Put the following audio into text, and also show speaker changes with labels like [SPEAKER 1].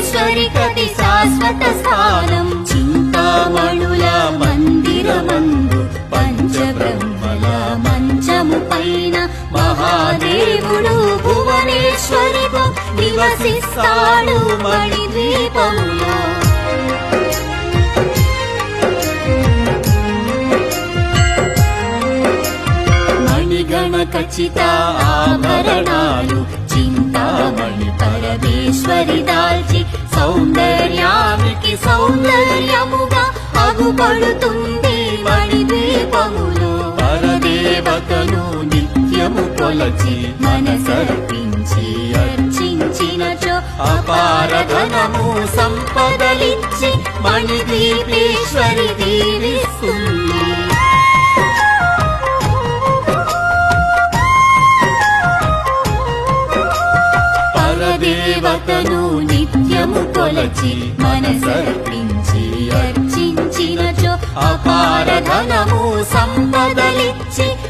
[SPEAKER 1] భువనేశ్వరి కది శాశ్వత స్థానం చింతామణుల మందిరమందు పంచబ్రహ్మల మంచము పైన మహాదేవుడు భువనేశ్వరితో నివసిస్తాడు మణిద్వీపములో. మణిగణ ఖచ్చిత ఆభరణాలు చింతామణి పరమేశ్వరి దాల్చి సౌందర్యానికి సౌందర్యముగా అగుపడుతుంది మణిద్వీపములో. పరదేవతను నిత్యము కొలచి మనసర్పించి అర్చించినచో అపారధనము సంపదలిచ్చి మణిద్వీపేశ్వరి దీవిస్తుంది. పరదేవతను నిత్యము కొలచి మనసర్పించి అర్చించినచో అపారధనము సంపదలిచ్చి